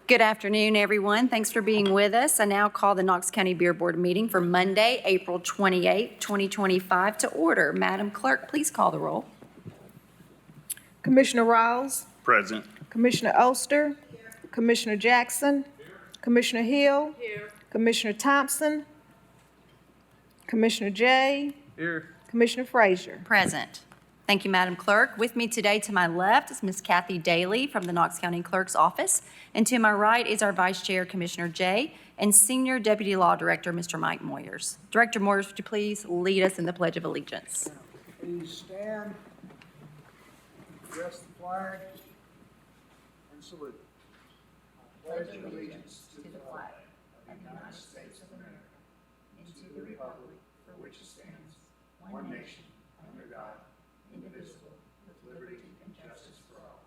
Good afternoon, everyone. Thanks for being with us. I now call the Knox County Beer Board meeting for Monday, April 28, 2025 to order. Madam Clerk, please call the roll. Commissioner Rawls, Present. Commissioner Oster, Commissioner Jackson, Commissioner Hill, Commissioner Thompson, Commissioner Jay, Here. Commissioner Frazier. Present. Thank you, Madam Clerk. With me today to my left is Ms. Kathy Daly from the Knox County Clerk's Office, and to my right is our Vice Chair, Commissioner Jay, and Senior Deputy Law Director, Mr. Mike Moyers. Director Moyers, would you please lead us in the Pledge of Allegiance? Please stand, address the flag, and salute. I pledge allegiance to the flag of the United States of America and to the republic for which it stands, one nation, under God, indivisible, with liberty and justice for all.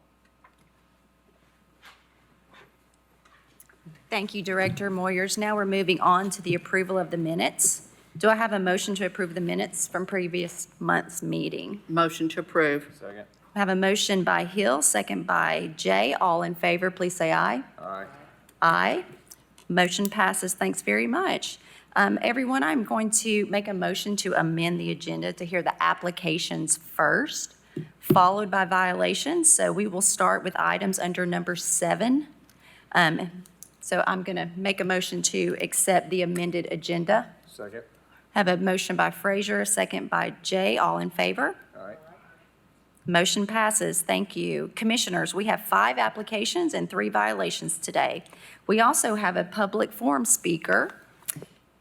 Thank you, Director Moyers. Now we're moving on to the approval of the minutes. Do I have a motion to approve the minutes from previous month's meeting? Motion to approve. Second. I have a motion by Hill, second by Jay. All in favor, please say aye. Aye. Aye. Motion passes. Thanks very much. Everyone, I'm going to make a motion to amend the agenda to hear the applications first, followed by violations. So we will start with items under number 7. So I'm going to make a motion to accept the amended agenda. Second. Have a motion by Frazier, a second by Jay. All in favor? Aye. Motion passes. Thank you. Commissioners, we have 5 applications and 3 violations today. We also have a public forum speaker,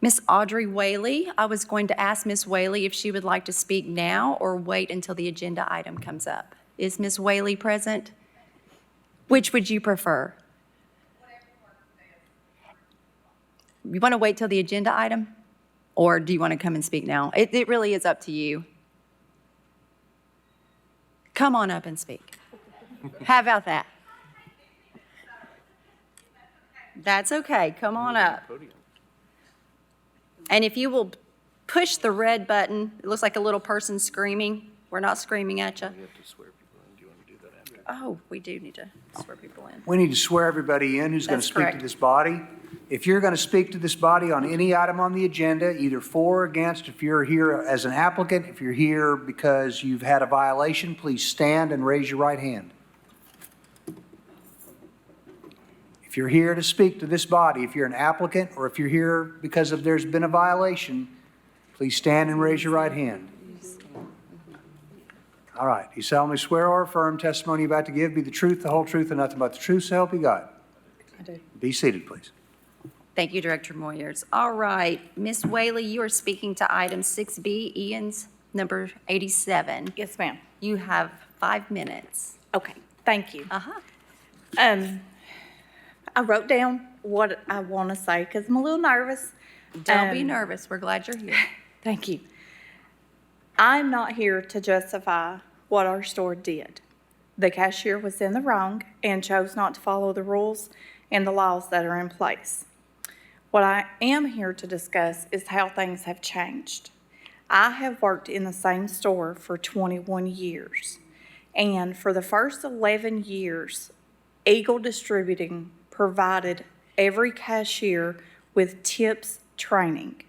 Miss Audrey Whaley. I was going to ask Miss Whaley if she would like to speak now or wait until the agenda item comes up. Is Miss Whaley present? Which would you prefer? You want to wait till the agenda item? Or do you want to come and speak now? It really is up to you. Come on up and speak. How about that? That's okay. Come on up. And if you will push the red button, it looks like a little person screaming. We're not screaming at you. You have to swear people in. Do you want to do that after? Oh, we do need to swear people in. We need to swear everybody in who's going to That's speak correct. to this body. If you're going to speak to this body on any item on the agenda, either for or against, if you're here as an applicant, if you're here because you've had a violation, please stand and raise your right hand. If you're here to speak to this body, if you're an applicant, or if you're here because there's been a violation, please stand and raise your right hand. All right. You solemnly swear or affirm testimony you're about to give be the truth, the whole truth, and nothing but the truth, so help you God. I do. Be seated, please. Thank you, Director Moyers. All right, Ms. Whaley, you are speaking to item 6B, Ian's number 87. Yes, ma'am. You have 5 minutes. Okay, thank you. Uh-huh. I wrote down what I want to say because I'm a little nervous. Don't be nervous. We're glad you're here. Thank you. I'm not here to justify what our store did. The cashier was in the wrong and chose not to follow the rules and the laws that are in place. What I am here to discuss is how things have changed. I have worked in the same store for 21 years, and for the first 11 years, Eagle Distributing provided every cashier with tips training.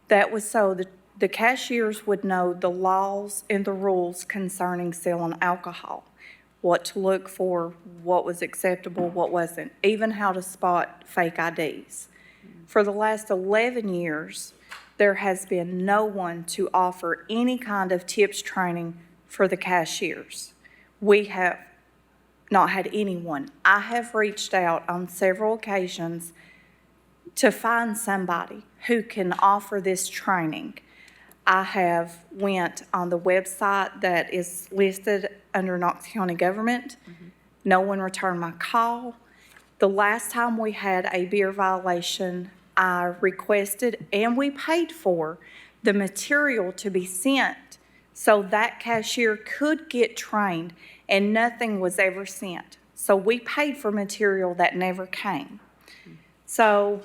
That was so the cashiers would know the laws and the rules concerning selling alcohol, what to look for, what was acceptable, what wasn't, even how to spot fake IDs. For the last 11 years, there has been no one to offer any kind of tips training for the cashiers. We have not had anyone. I have reached out on several occasions to find somebody who can offer this training. I have went on the website that is listed under Knox County government. No one returned my call. The last time we had a beer violation, I requested and we paid for the material to be sent so that cashier could get trained, and nothing was ever sent. So we paid for material that never came. So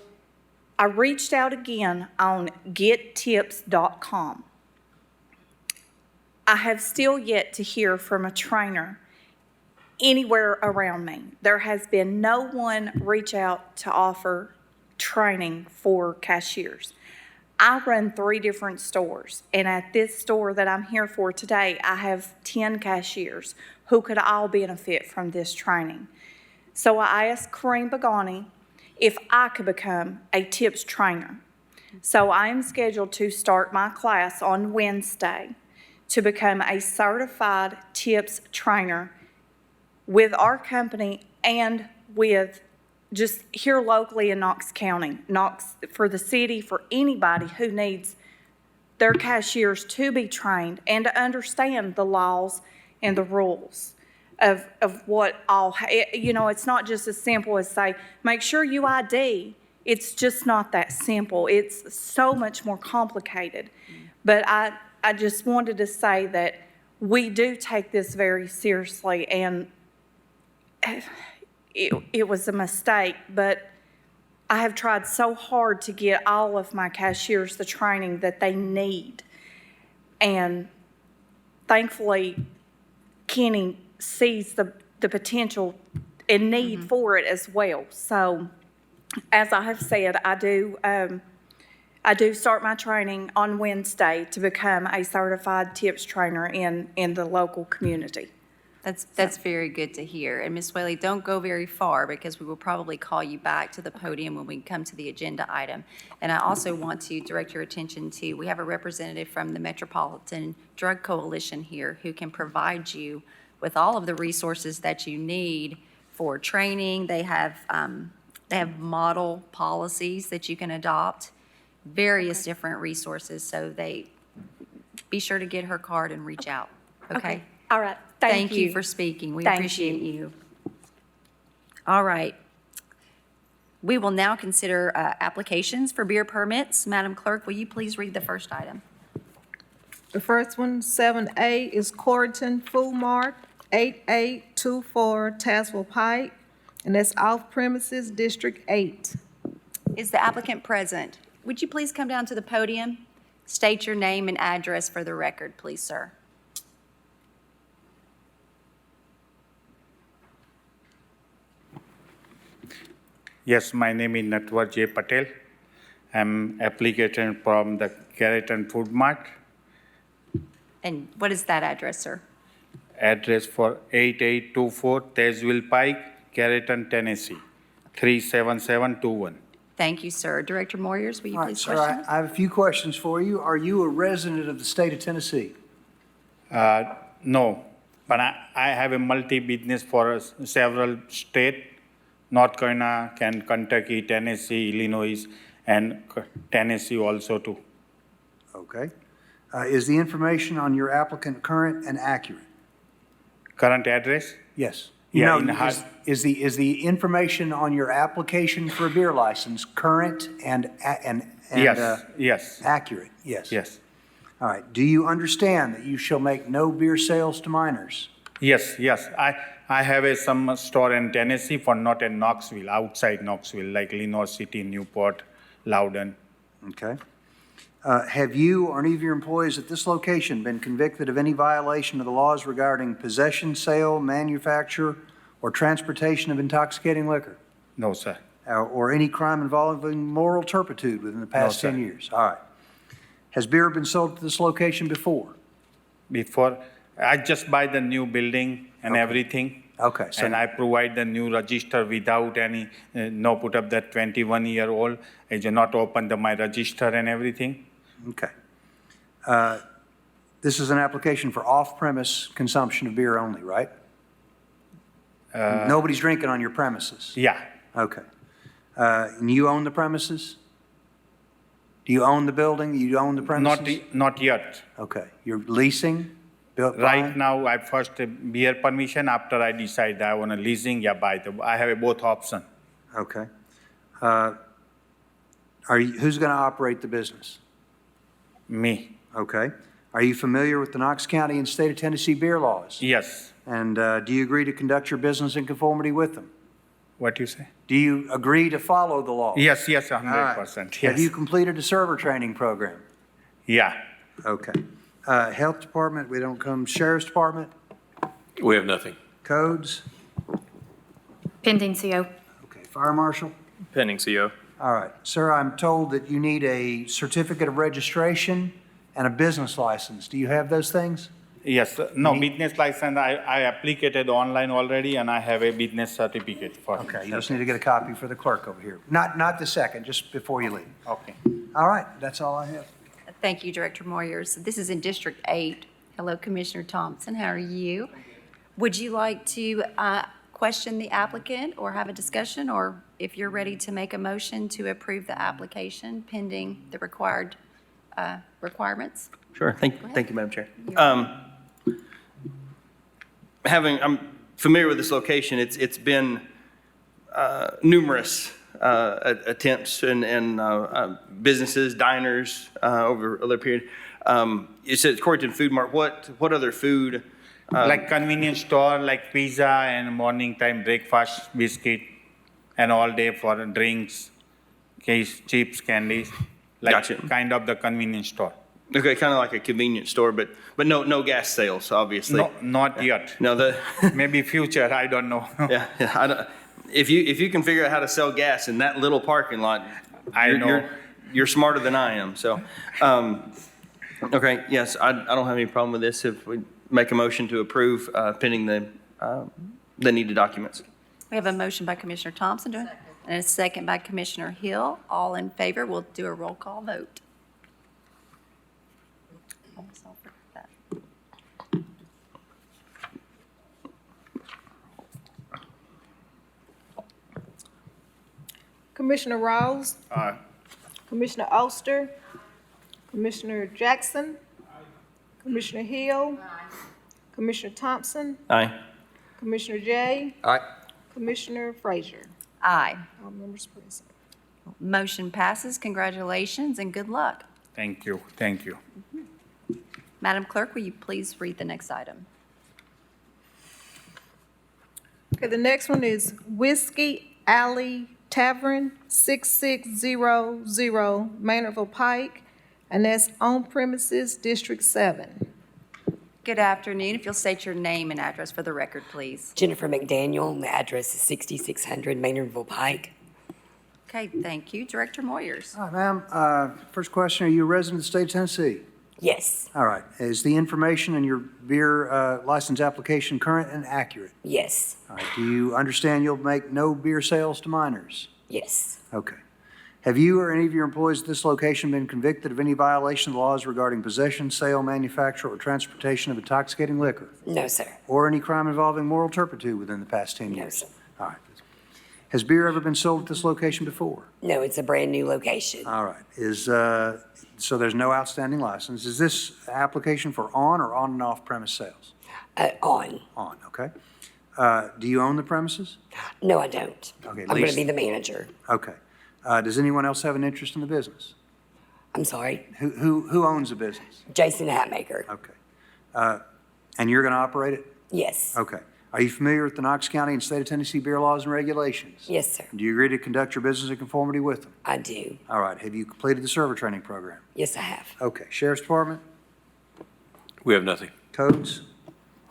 I reached out again on gettips.com. I have still yet to hear from a trainer anywhere around me. There has been no one reach out to offer training for cashiers. I run 3 different stores, and at this store that I'm here for today, I have 10 cashiers who could all benefit from this training. So I asked Kareem Bagani if I could become a tips trainer. So I am scheduled to start my class on Wednesday to become a certified tips trainer with our company and with just here locally in Knox County. Knox, for the city, for anybody who needs their cashiers to be trained and to understand the laws and the rules of what all, it's not just as simple as say, make sure you ID. It's just not that simple. It's so much more complicated. But I just wanted to say that we do take this very seriously, and it was a mistake, but I have tried so hard to get all of my cashiers the training that they need. And thankfully, Kenny sees the potential and need for it as well. So, as I have said, I do start my training on Wednesday to become a certified tips trainer in the local community. That's very good to hear. And Ms. Whaley, don't go very far because we will probably call you back to the podium when we come to the agenda item. And I also want to direct your attention to, we have a representative from the Metropolitan Drug Coalition here who can provide you with all of the resources that you need for training. They have model policies that you can adopt, various different resources. So be sure to get her card and reach out, okay? All right. Thank you for speaking. We Thank appreciate you. All right. We will now consider applications for beer permits. Madam Clerk, will you please read the first item? The first one, 7A, is Corrigan Food Mart, 8824 Tazewell Pike, and that's off premises, District 8. Is the applicant present? Would you please come down to the podium? State your name and address for the record, please, sir. Yes, my name is Natwar J. Patel. I'm applicant from the Carrollton Food Mart. And what is that address, sir? Address for 8824 Tazewell Pike, Carrollton, Tennessee, 37721. Thank you, sir. Director Moyers, will you All right, please sir, question? I have a few questions for you. Are you a resident of the state of Tennessee? No, but I have a multi-business for several states, North Carolina, Kentucky, Tennessee, Illinois, and Tennessee also too. Okay. Is the information on your applicant current and accurate? Current address? Yes. Yeah, No, is the information on your application for a beer license current and Yes. accurate? Yes. Yes. All right. Do you understand that you shall make no beer sales to minors? Yes. I have some store in Tennessee, for not in Knoxville, outside Knoxville, like Lenore City, Newport, Loudon. Okay. Have you or any of your employees at this location been convicted of any violation of the laws regarding possession, sale, manufacture, or transportation of intoxicating liquor? No, sir. Or any crime involving moral turpitude within the past No, 10 sir. years? All right. Has beer been sold to this location before? Before, I just buy the new building and Okay. everything. Okay. And I provide the new register without any, no put up that 21-year-old. I do not open my register and everything. Okay. This is an application for off-premise consumption of beer only, right? Nobody's drinking on your premises? Yeah, Okay. And you own the premises? Do you own the building? You own the premises? not yet. Okay. You're leasing? Right now, I first beer permission, after I decide I want to leasing, buy I have a both option. Okay. Who's going to operate the business? Me, Okay. Are you familiar with the Knox County and State of Tennessee beer laws? yes. And do you agree to conduct your business in conformity with them? What you say? Do you agree to follow the law? Yes, All right. 100%, Have you yes. completed a server training program? Yeah, Okay. Health Department, we don't come, Sheriff's Department, We have nothing. codes? Pending CO. Okay, Fire Marshal? Pending CO. All right. Sir, I'm told that you need a certificate of registration and a business license. Do you have those things? Yes, no, business license, I applied online already and I have a business certificate for. Okay, you just need to get a copy for the clerk over here. Not the second, just before you leave. Okay. All right, that's all I have. Thank you, Director Moyers. This is in District 8. Hello, Commissioner Thompson, how are you? Would you like to question the applicant or have a discussion? Or if you're ready to make a motion to approve the application pending the required requirements? Sure, thank ahead. you, Madam Chair. I'm familiar with this location. It's been numerous attempts and businesses, diners over a little period. You said it's Corrigan Food Mart. What other food? Like convenience store, like pizza and morning time breakfast, biscuit, and all day for drinks, case, chips, candies. Like Gotcha. kind of the convenience store. Okay, kind of like a convenience store, but no gas sales, obviously. No, not yet. No, Maybe future, I don't know. yeah, I don't, if you can figure out how to sell gas in that little parking lot, I know. you're smarter than I am. So, okay, yes, I don't have any problem with this if we make a motion to approve pending the needed documents. We have a motion by Commissioner Thompson and a second by Commissioner Hill. All in favor, we'll do a roll call vote. Almost all forgot that. Commissioner Rawls, Aye. Commissioner Oster, Commissioner Jackson, Commissioner Hill, Commissioner Thompson, Aye. Commissioner Jay, Aye. Commissioner Frazier. Aye. All members present. Motion passes. Congratulations and good luck. Thank you, thank you. Madam Clerk, will you please read the next item? Okay, the next one is Whiskey Alley Tavern, 6600 Maynardville Pike, and that's on premises District 7. Good afternoon. If you'll state your name and address for the record, please. Jennifer McDaniel, and the address is 6600 Maynardville Pike. Okay, thank you. Director Moyers. All right, ma'am, first question, are you a resident of the state of Tennessee? Yes, All right, is the information in your beer license application current and accurate? yes, All right, do you understand you'll make no beer sales to minors? yes, Okay. Have you or any of your employees at this location been convicted of any violation of the laws regarding possession, sale, manufacture, or transportation of intoxicating liquor? no, sir, Or any crime involving moral turpitude within the past 10 no, years? sir. All right. Has beer ever been sold at this location before? No, it's a brand-new location. All right. So there's no outstanding license. Is this application for on or on and off premise sales? On. On, okay. Do you own the premises? No, I don't. Okay, I'm going leased. to be the manager. Okay. Does anyone else have an interest in the business? I'm sorry, Who owns the business? Jason Hatmaker. Okay. And you're going to operate it? Yes, Okay. Are you familiar with the Knox County and State of Tennessee beer laws and regulations? yes, sir, Do you agree to conduct your business in conformity with them? I do. All right. Have you completed the server training program? Yes, I have. Okay. Sheriff's Department? We have nothing. Codes?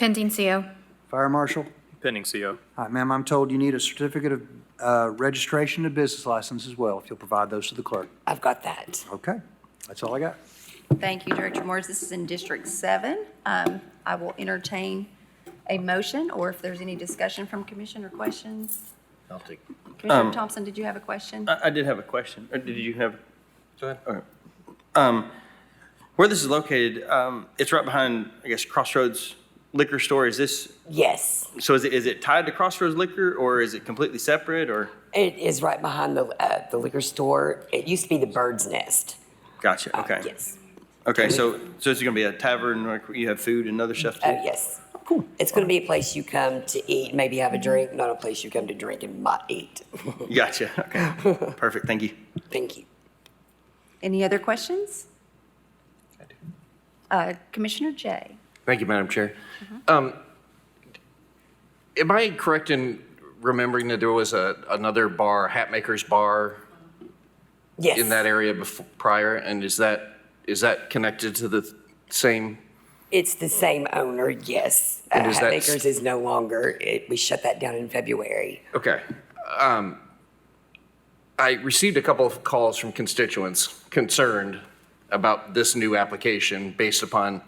Pending CO. Fire Marshal? Pending CO. All right, ma'am, I'm told you need a certificate of registration and business license as well, if you'll provide those to the clerk. I've got that. Okay. That's all I got. Thank you, Director Moyers. This is in District 7. I will entertain a motion, or if there's any discussion from commission or questions. I'll take. Commissioner Thompson, did you have a question? I did have a question, or did you have? Go ahead. Okay. Where this is located, it's right behind, I guess, Crossroads Liquor Store. Is this, Yes, so is it tied to Crossroads Liquor, or is it completely separate, or? it is right behind the liquor store. It used to be the Bird's Nest. Gotcha, okay. Yes. Okay, so it's gonna be a tavern where you have food and other stuff too? Oh, yes. Cool. It's going to be a place you come to eat, maybe have a drink, not a place you come to drink and not eat. Gotcha, okay. Perfect, thank you. Thank you. Any other questions? Commissioner Jay. Thank you, Madam Chair. Am I correct in remembering that there was another bar, Hatmaker's Bar, Yes. in that area before, prior? And is that connected to the same It's the same owner, yes. And is that- Hatmakers is no longer, we shut that down in February. Okay. I received a couple of calls from constituents concerned about this new application based upon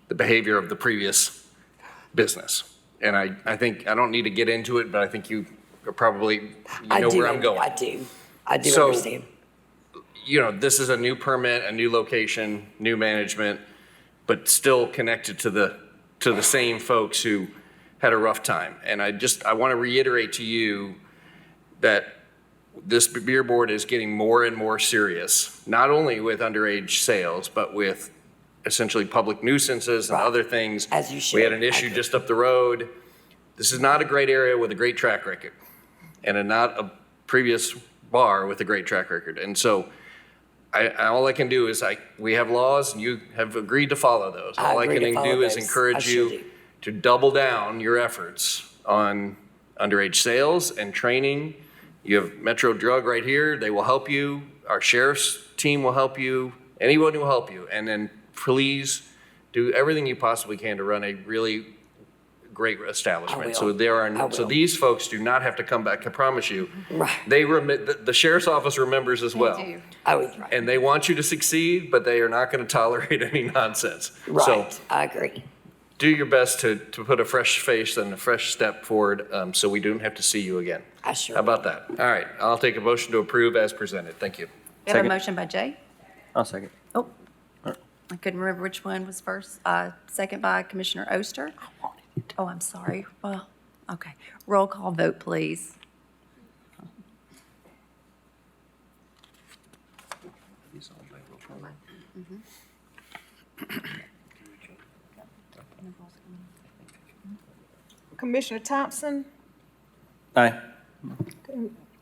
the behavior of the previous business. And I think, I don't need to get into it, but I think you are probably, you know where I'm going. I do So- understand. You know, this is a new permit, a new location, new management, but still connected to the same folks who had a rough time. And I want to reiterate to you that this beer board is getting more and more serious, not only with underage sales, but with essentially public nuisances and Right. other things. As you should. We had an I issue agree. just up the road. This is not a great area with a great track record, and not a previous bar with a great track record. And so all I can do is we have laws and you have agreed to follow those. I All I agree to can follow do is those. I encourage sure do. you to double down your efforts on underage sales and training. You have Metro Drug right here. They will help you. Our sheriff's team will help you. Anyone will help you. And then please do everything you possibly can to run a really great establishment. I So will. there I are, so will. these folks do not have to come back, I promise you. Right. The sheriff's office remembers as well. I was right. And they want you to succeed, but they are not going to tolerate any nonsense. So Right, I agree. do your best to put a fresh face and a fresh step forward, so we don't have to see you again. I sure How about that? All right, I'll take a motion to approve as presented. Thank you. We have a Second. motion by Jay. I'll second. Oh, I couldn't remember which one was first. Second by Commissioner Oster. Oh, I'm sorry. Well, okay. Roll call vote, please. Commissioner Thompson, Aye.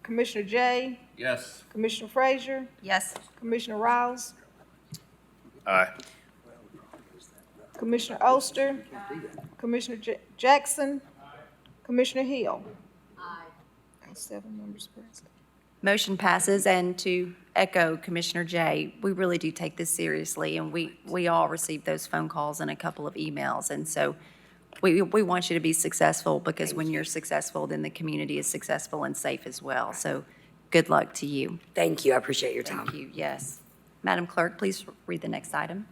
Commissioner Jay, Yes. Commissioner Frazier, Yes. Commissioner Rouse, Aye. Commissioner Oster, Commissioner Jackson, Commissioner Hill. And 7 members present. Motion passes, and to echo Commissioner Jay, we really do take this seriously, and we all received those phone calls and a couple of emails, and so we want you to be successful, because when you're successful, then the community is successful and safe as well. So good luck to you. Thank you. I appreciate your time. Thank you, yes. Madam Clerk, please read the next item.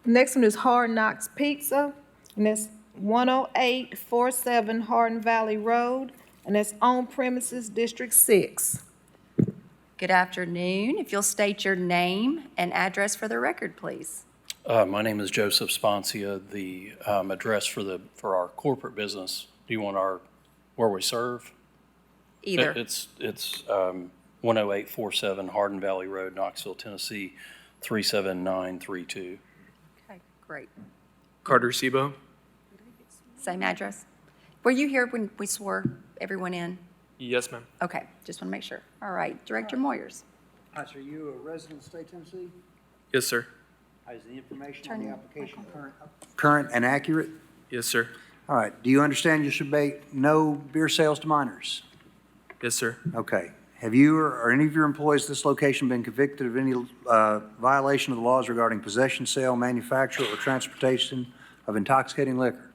The next one is Hard Knocks Pizza, and that's 10847 Hardin Valley Road, and that's on premises District 6. Good afternoon. If you'll state your name and address for the record, please. My name is Joseph Sponcia. The address for our corporate business, do you want where we serve? Either. It's 10847 Hardin Valley Road, Knoxville, Tennessee, 37932. Okay, great. Carter Sebo. Same address? Were you here when we swore everyone in? Yes, ma'am. Okay, just want to make sure. All right, Director Moyers. All right, so you a resident of the state of Tennessee? Yes, sir. Is the information on Turn the your application current and accurate? Yes, sir. All right, do you understand you should make no beer sales to minors? Yes, sir. Okay. Have you or any of your employees at this location been convicted of any violation of the laws regarding possession, sale, manufacture, or transportation of intoxicating liquor?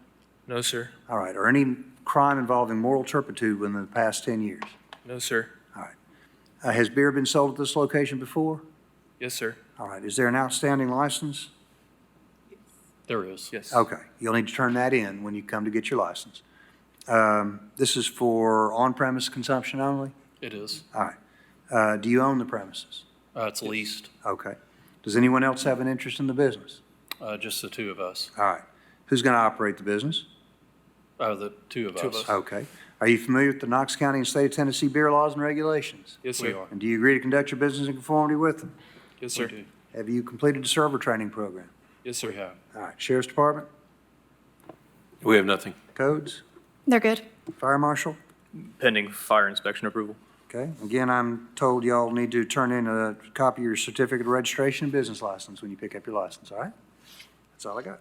No, sir. All right, or any crime involving moral turpitude within the past 10 years? No, sir. All right. Has beer been sold at this location before? Yes, sir. All right, is there an outstanding license? There is. Yes. Okay, you'll need to turn that in when you come to get your license. This is for on-premise consumption only? It is. All right. Do you own the premises? It's leased, Okay. Does anyone else have an interest in the business? just the two of us. All right. Who's going to operate the business? The two of Two of us. us. Okay. Are you familiar with the Knox County and State of Tennessee beer laws and regulations? Yes, We sir. are. And do you agree to conduct your business in conformity with them? Yes, We sir. do. Have you completed the server training program? Yes, sir. We have. All right. Sheriff's Department, We have nothing. codes, They're good. fire marshal? Pending fire inspection approval. Okay. Again, I'm told y'all need to turn in a copy of your certificate of registration and business license when you pick up your license, all right? That's all I got.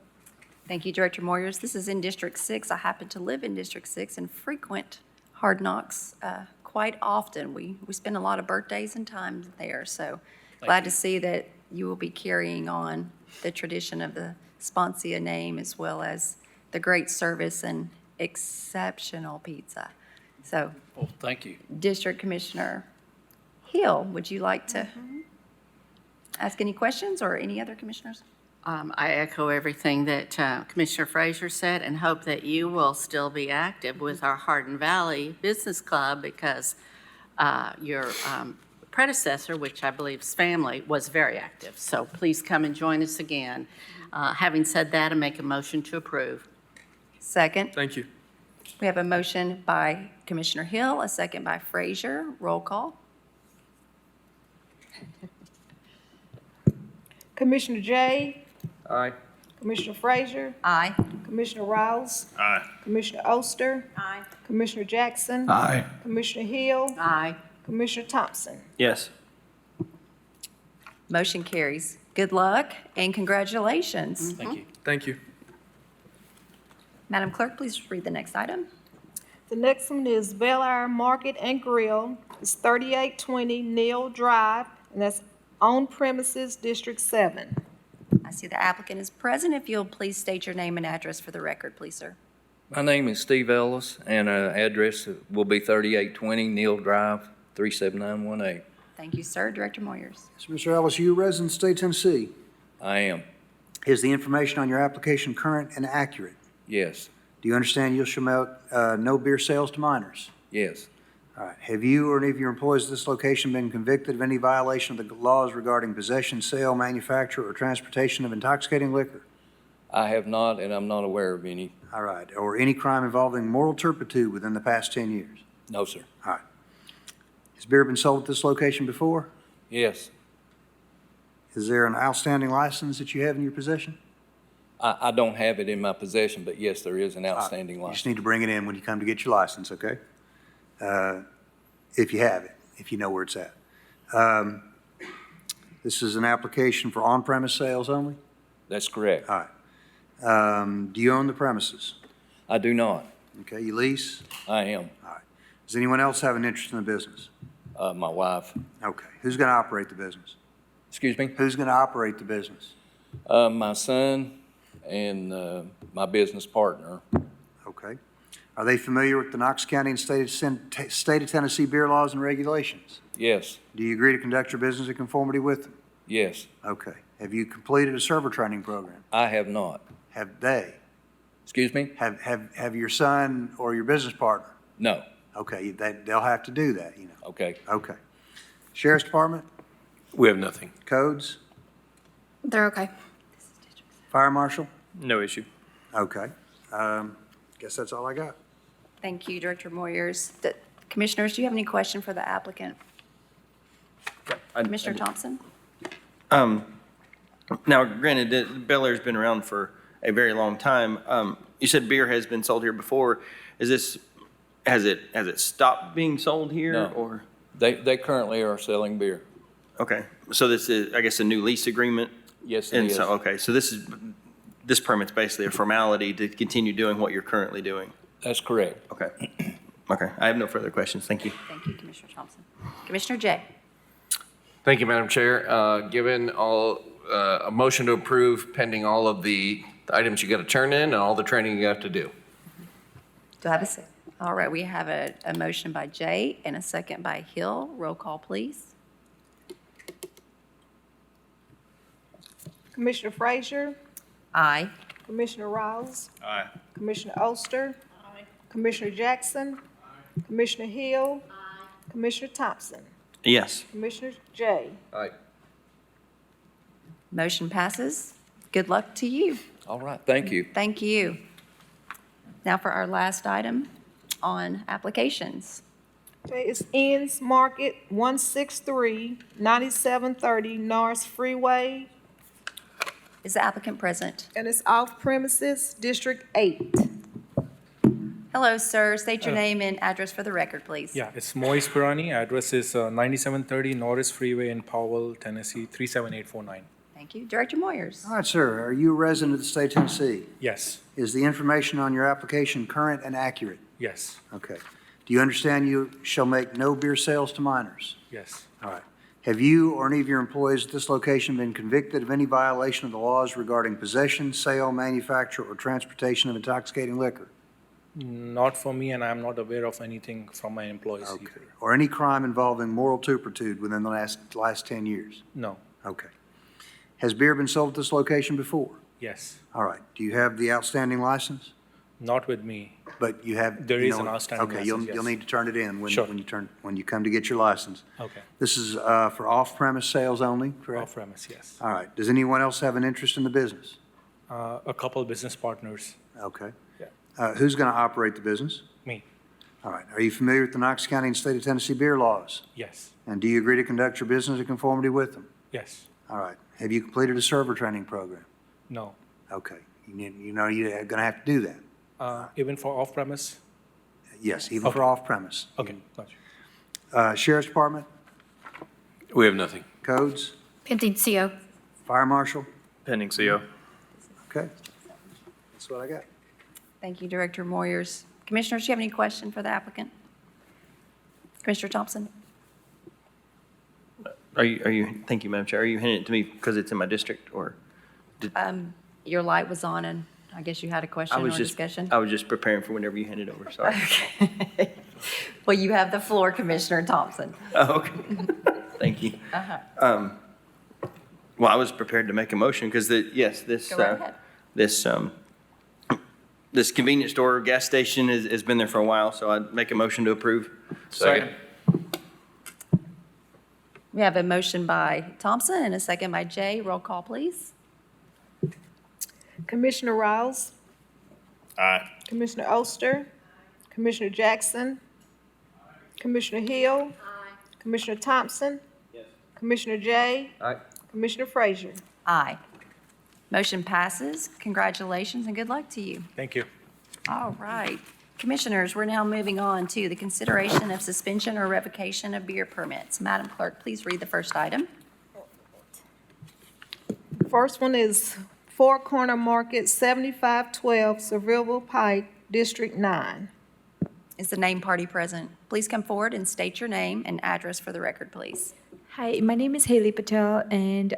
Thank you, Director Moyers. This is in District 6. I happen to live in District 6 and frequent Hard Knocks quite often. We spend a lot of birthdays and time there, so glad to see that you will be carrying on the tradition of the Spancia name, as well as the great service and exceptional pizza. So, Well, thank you. District Commissioner Hill, would you like to ask any questions, or any other commissioners? I echo everything that Commissioner Frazier said and hope that you will still be active with our Hardin Valley Business Club, because your predecessor, which I believe is family, was very active. So please come and join us again. Having said that, I make a motion to approve. Second, Thank you. we have a motion by Commissioner Hill, a second by Frazier. Roll call. Commissioner Jay, Aye. Commissioner Frazier, Aye. Commissioner Rouse, Aye. Commissioner Oster, Aye. Commissioner Jackson, Aye. Commissioner Hill, Aye. Commissioner Thompson. Yes. Motion carries. Good luck and congratulations. Thank you. Thank you. Madam Clerk, please read the next item. The next one is Bel Air Market and Grill. It's 3820 Neal Drive, and that's on premises, District 7. I see the applicant is present. If you'll please state your name and address for the record, please, sir. My name is Steve Ellis, and address will be 3820 Neal Drive, 37918. Thank you, sir. Director Moyers. Mr. Ellis, you a resident of the state of Tennessee? I am, Is the information on your application current and accurate? yes, Do you understand you'll promote no beer sales to minors? yes, All right. Have you or any of your employees at this location been convicted of any violation of the laws regarding possession, sale, manufacture, or transportation of intoxicating liquor? I have not, and I'm not aware of any. All right. Or any crime involving moral turpitude within the past 10 years? No, sir. All right. Has beer been sold at this location before? Yes, Is there an outstanding license that you have in your possession? I don't have it in my possession, but yes, there is an outstanding You just license. need to bring it in when you come to get your license, okay? If you have it, if you know where it's at. This is an application for on-premise sales only? That's correct. All right. Do you own the premises? I do not. Okay, you lease? I am, Does anyone else have an interest in the business? my wife. Okay. Who's going to operate the business? Excuse me? Who's going to operate the business? My son and my business partner. Okay. Are they familiar with the Knox County and State of Tennessee beer laws and regulations? Yes, Do you agree to conduct your business in conformity with them? yes, Okay. Have you completed a server training program? I have not. Have they? Excuse me? Have your son or your business partner? No. Okay, they'll have to do that, you know. Okay. Okay. Sheriff's Department, We have nothing. codes, They're okay. fire marshal? No issue. Okay. Guess that's all I got. Thank you, Director Moyers. Commissioners, do you have any question for the applicant? Commissioner Thompson? Now, granted, Bel Air's been around for a very long time. You said beer has been sold here before. Has it stopped being sold here? No. Or, They currently are selling beer. okay, so this is, I guess, a new lease agreement? Yes, it And is. so, okay, so this permit's basically a formality to continue doing what you're currently doing? That's correct. Okay. Okay, I have no further questions. Thank you. Thank you, Commissioner Thompson. Commissioner Jay? Thank you, Madam Chair. Given a motion to approve pending all of the items you got to turn in and all the training you have to do. Do I have a second? All right, we have a motion by Jay and a second by Hill. Roll call, please. Commissioner Frazier, Aye. Commissioner Rouse, Aye. Commissioner Oster, Commissioner Jackson, Commissioner Hill, Commissioner Thompson, Yes. Commissioner Jay. Aye. Motion passes. Good luck to you. All right, thank you. Thank you. Now for our last item on applications. Okay, it's Ends Market, 163, 9730 Norris Freeway, Is the applicant present? and it's off premises, District 8. Hello, sir. State your name and address for the record, please. Yeah, it's Moise Pirani. Address is 9730 Norris Freeway in Powell, Tennessee, 37849. Thank you. Director Moyers? All right, sir. Are you a resident of the state of Tennessee? Yes, Is the information on your application current and accurate? yes, Okay. Do you understand you shall make no beer sales to minors? yes, All right. Have you or any of your employees at this location been convicted of any violation of the laws regarding possession, sale, manufacture, or transportation of intoxicating liquor? Not for me, and I'm not aware of anything from my employees Okay. either. Or any crime involving moral turpitude within the last 10 years? No, Okay. Has beer been sold at this location before? yes, All right. Do you have the outstanding license? not with me. But you have. There you is know- an outstanding Okay, license, you'll yes. need to turn it in Sure. when you come to get your license. Okay, This is for off-premise sales only, correct? off premise, yes. All right. Does anyone else have an interest in the business? A couple business partners, Okay. Yeah. Who's going to operate the business? me, All right. Are you familiar with the Knox County and State of Tennessee beer laws? yes, And do you agree to conduct your business in conformity with them? yes, All right. Have you completed a server training program? no. Okay. You know you're going to have to do that. Even for off premise? Yes, even for Okay. off-premise. Okay, gotcha. Sheriff's Department, We have nothing. codes, Pending CO. fire marshal? Pending CO. Okay. That's what I got. Thank you, Director Moyers. Commissioners, do you have any question for the applicant? Commissioner Thompson? Thank you, Madam Chair. Are you handing it to me because it's in my district, or? Your light was on, and I guess you had a question or discussion? I was just preparing for whenever you hand it over, sorry. Okay. Well, you have the floor, Commissioner Thompson. Oh, okay. Thank you. Uh-huh. Well, I was prepared to make a motion because this, Go right ahead. this convenience store, gas station has been there for a while, so I'd make a motion to approve. Second. We have a motion by Thompson and a second by Jay. Roll call, please. Commissioner Riles? Aye. Commissioner Oster? Commissioner Jackson? Commissioner Hill? Commissioner Thompson? Commissioner Jay? Aye. Commissioner Frazier? Aye. Motion passes. Congratulations and good luck to you. Thank you. All right. Commissioners, we're now moving on to the consideration of suspension or revocation of beer permits. Madam Clerk, please read the first item. First one is Four Corner Market, 7512 Seville Pike, District 9. Is the named party present? Please come forward and state your name and address for the record, please. Hi, my name is Haley Patel, and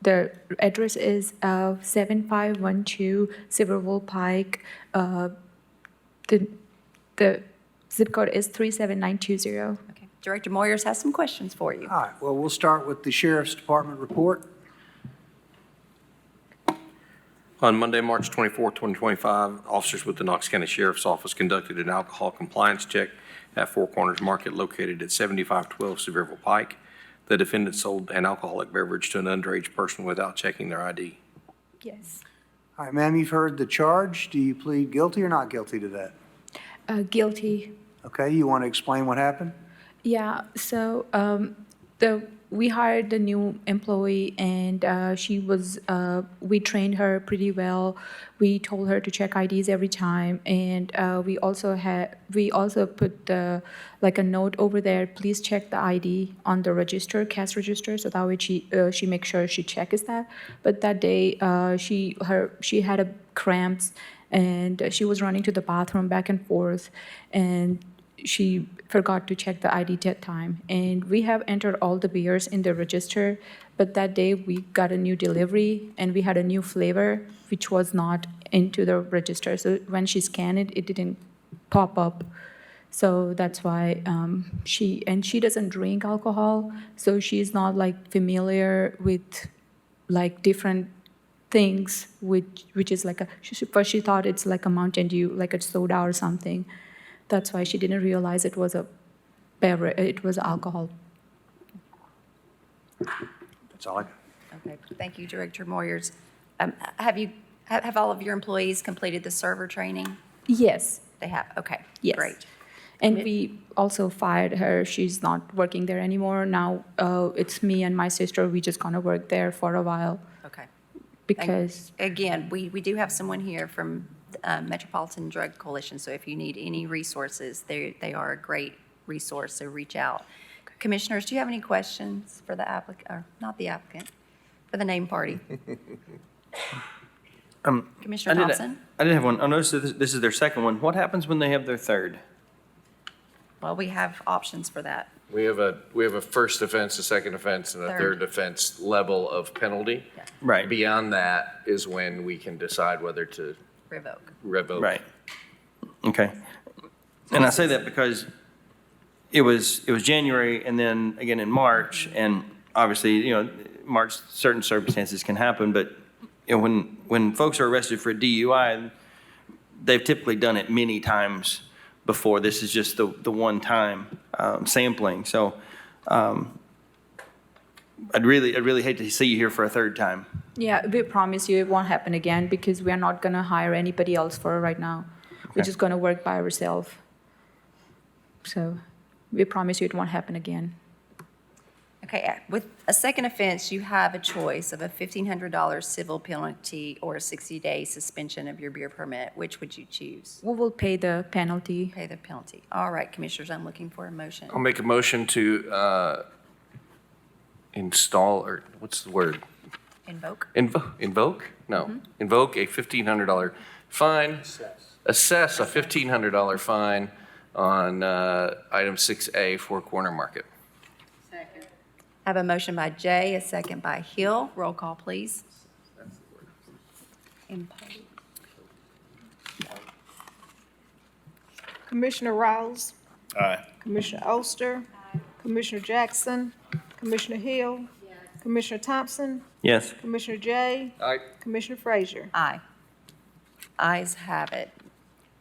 the address is 7512 Silverville Pike. The zip code is 37920. Okay. Director Moyers has some questions for you. All right, well, we'll start with the Sheriff's Department report. On Monday, March 24, 2025, officers with the Knox County Sheriff's Office conducted an alcohol compliance check at Four Corners Market located at 7512 Sevierville Pike. The defendant sold an alcoholic beverage to an underage person without checking their ID. Yes. All right, ma'am, you've heard the charge. Do you plead guilty or not guilty to that? Guilty. Okay, you want to explain what happened? Yeah, so we hired the new employee, and we trained her pretty well. We told her to check IDs every time, and we also put like a note over there, please check the ID on the register, cash register, so that way she makes sure she checks that. But that day, she had a cramps, and she was running to the bathroom back and forth, and she forgot to check the ID that time. And we have entered all the beers in the register, but that day we got a new delivery and we had a new flavor, which was not into the register. So when she scanned it, it didn't pop up. So that's why she doesn't drink alcohol, so she's not like familiar with like different things, which is like first she thought it's like a Mountain Dew, like a soda or something. That's why she didn't realize it was a beverage, it was alcohol. That's all I got. Okay, thank you, Director Moyers. Have all of your employees completed the server training? Yes. They have, okay. Yes. Great. And we also fired her. She's not working there anymore. Now it's me and my sister. We just gonna work there for a while Okay. because, Again, we do have someone here from Metropolitan Drug Coalition, so if you need any resources, they are a great resource, so reach out. Commissioners, do you have any questions for the applicant, or not the applicant, for the named party? Commissioner Thompson? I did have one. I noticed that this is their second one. What happens when they have their third? Well, we have options for that. We have a first offense, a second offense, and a third offense level of penalty. Right. Beyond that is when we can decide whether to revoke. Right. Okay. And I say that because it was January and then again in March, and obviously, March, certain circumstances can happen, but when folks are arrested for a DUI, they've typically done it many times before. This is just the one time sampling. So I'd really hate to see you here for a third time. Yeah, we promise you it won't happen again because we are not going to hire anybody else for it right now. We're just going to work by ourselves. So we promise you it won't happen again. Okay, with a second offense, you have a choice of a $1,500 civil penalty or a 60-day suspension of your beer permit. Which would you choose? We will pay the penalty. Pay the penalty. All right, Commissioners, I'm looking for a motion. I'll make a motion to install, or what's the word? Invoke. Invoke? No. Invoke a $1,500 fine. Assess a $1,500 fine on item 6A, Four Corner Market. I have a motion by Jay, a second by Hill. Roll call, please. Commissioner Rouse, Aye. Commissioner Oster, Commissioner Jackson, Commissioner Hill, Commissioner Thompson, Yes. Commissioner Jay, Aye. Commissioner Frazier. Aye. Ayes have it.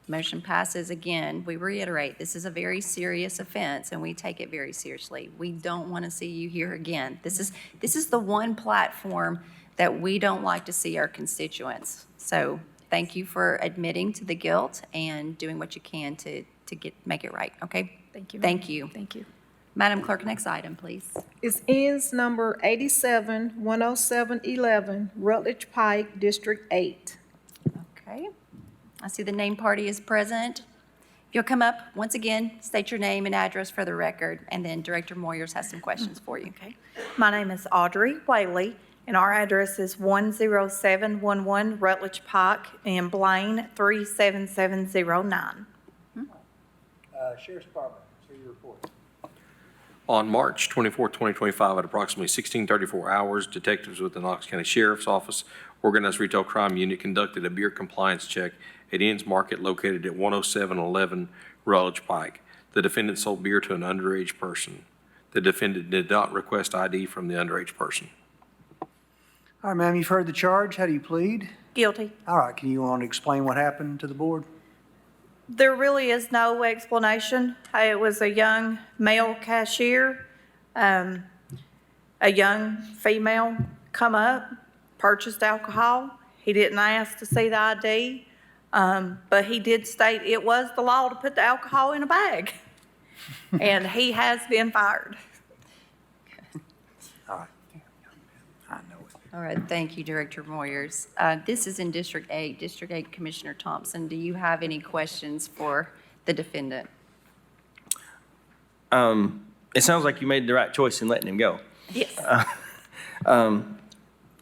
Motion passes again. We reiterate, this is a very serious offense, and we take it very seriously. We don't want to see you here again. This is the one platform that we don't like to see our constituents. So thank you for admitting to the guilt and doing what you can to make it right, okay? Thank you. Thank you. Thank you. Madam Clerk, next item, please. It's ends number 87-10711, Rutledge Pike, District 8. Okay. I see the named party is present. If you'll come up, once again, state your name and address for the record, and then Director Moyers has some questions for you. Okay. My name is Audrey Whaley, and our address is 10711 Rutledge Pike in Blaine, 37709. Sheriff's Department, see your report. On March 24, 2025, at approximately 16:34 hours, detectives with the Knox County Sheriff's Office Organized Retail Crime Unit conducted a beer compliance check at Inn's Market located at 10711 Rutledge Pike. The defendant sold beer to an underage person. The defendant did not request ID from the underage person. All right, ma'am, you've heard the charge. How do you plead? Guilty. All right, can you want to explain what happened to the board? There really is no explanation. It was a young male cashier, a young female come up, purchased alcohol. He didn't ask to see the ID, but he did state it was the law to put the alcohol in a bag. And he has been fired. All right. I know it. All right, thank you, Director Moyers. This is in District 8. District 8 Commissioner Thompson, do you have any questions for the defendant? It sounds like you made the right choice in letting him go. Yes.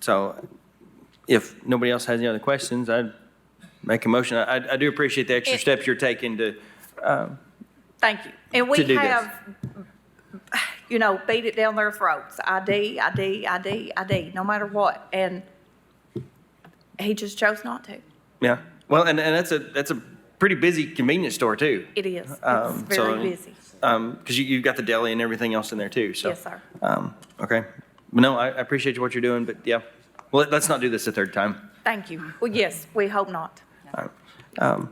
So if nobody else has any other questions, I'd make a motion. I do appreciate the extra steps you're taking to, Thank you. And to we do this. have, beat it down their throats. ID, no matter what. And he just chose not to. yeah. Well, and that's a pretty busy convenience store too. It is. It's So, very busy. Because you've got the deli and everything else in there too, so. Yes, sir. Okay. But no, I appreciate what you're doing, but yeah. Well, let's not do this a third time. Thank you. Well, yes, we hope not. All right.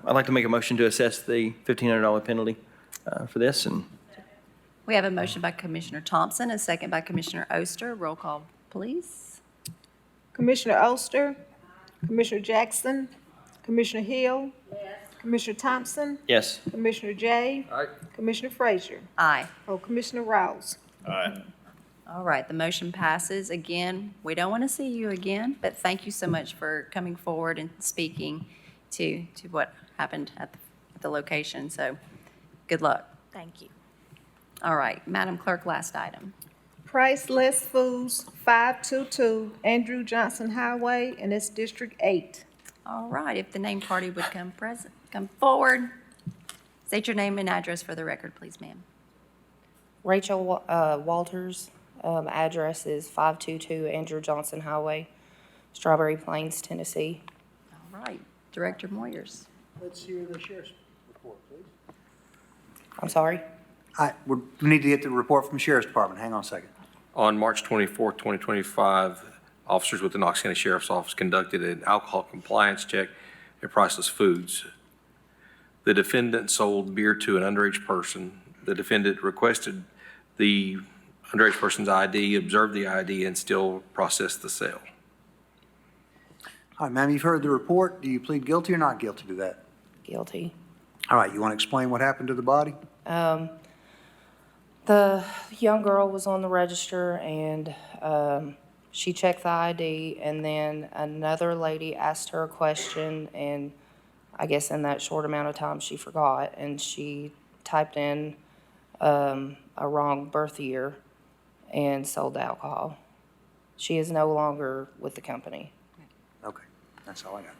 I'd like to make a motion to assess the $1,500 penalty for this, and We have a motion by Commissioner Thompson, a second by Commissioner Oster. Roll call, please. Commissioner Oster, Commissioner Jackson, Commissioner Hill, Commissioner Thompson, yes. Commissioner Jay, Aye. Commissioner Frazier. Aye. Commissioner Rouse. All right, the motion passes. Again, we don't want to see you again, but thank you so much for coming forward and speaking to what happened at the location. So good luck. Thank you. All right, Madam Clerk, last item. Price Less Foods, 522 Andrew Johnson Highway, and it's District 8. All right, if the named party would come forward. State your name and address for the record, please, ma'am. Rachel Walters, address is 522 Andrew Johnson Highway, Strawberry Plains, Tennessee. All right, Director Moyers. Let's hear the sheriff's report, please. I'm sorry? We need to get the report from the Sheriff's Department. Hang on a second. On March 24, 2025, officers with the Knox County Sheriff's Office conducted an alcohol compliance check at Priceless Foods. The defendant sold beer to an underage person. The defendant requested the underage person's ID, observed the ID, and still processed the sale. All right, ma'am, you've heard the report. Do you plead guilty or not guilty to that? Guilty. All right, you want to explain what happened to the body? The young girl was on the register and she checked the ID, and then another lady asked her a question, and I guess in that short amount of time she forgot, and she typed in a wrong birth year and sold the alcohol. She is no longer with the company. Okay, that's all I got.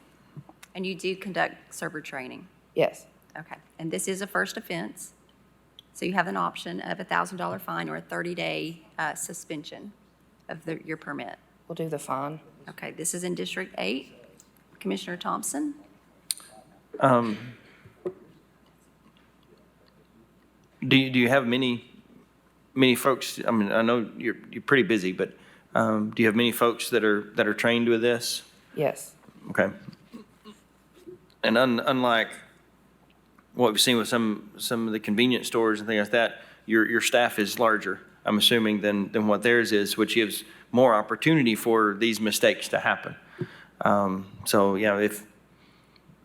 And you do conduct server training? Yes. Okay, and this is a first offense, so you have an option of a $1,000 fine or a 30-day suspension of your permit. We'll do the fine. Okay, this is in District 8. Commissioner Thompson? Do you have many folks, I mean, I know you're pretty busy, but do you have many folks that are trained with this? Yes. Okay. And unlike what we've seen with some of the convenience stores and things like that, your staff is larger, I'm assuming, than what theirs is, which gives more opportunity for these mistakes to happen. So, yeah,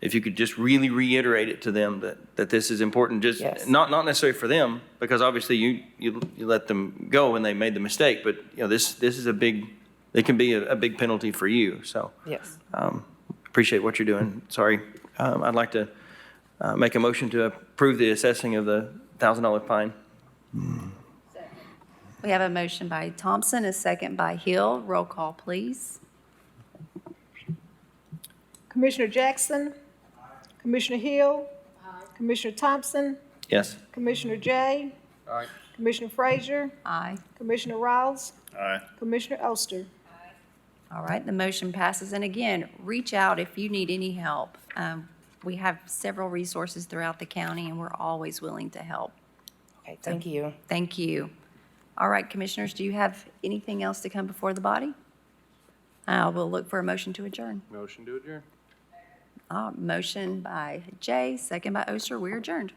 if you could just really reiterate it to them that this is important, just Yes. not necessarily for them, because obviously you let them go when they made the mistake, but this is it can be a big penalty for you. So Yes. appreciate what you're doing. Sorry, I'd like to make a motion to approve the assessing of the $1,000 fine. We have a motion by Thompson, a second by Hill. Roll call, please. Commissioner Jackson? Commissioner Hill? Commissioner Thompson? Yes. Commissioner Jay? Aye. Commissioner Frazier? Aye. Commissioner Rawls? Aye. Commissioner Oster? All right, the motion passes. And again, reach out if you need any help. We have several resources throughout the county, and we're always willing to help. Okay, thank you. Thank you. All right, Commissioners, do you have anything else to come before the body? We'll look for a motion to adjourn. Motion to adjourn. Motion by Jay, second by Oster. We're adjourned.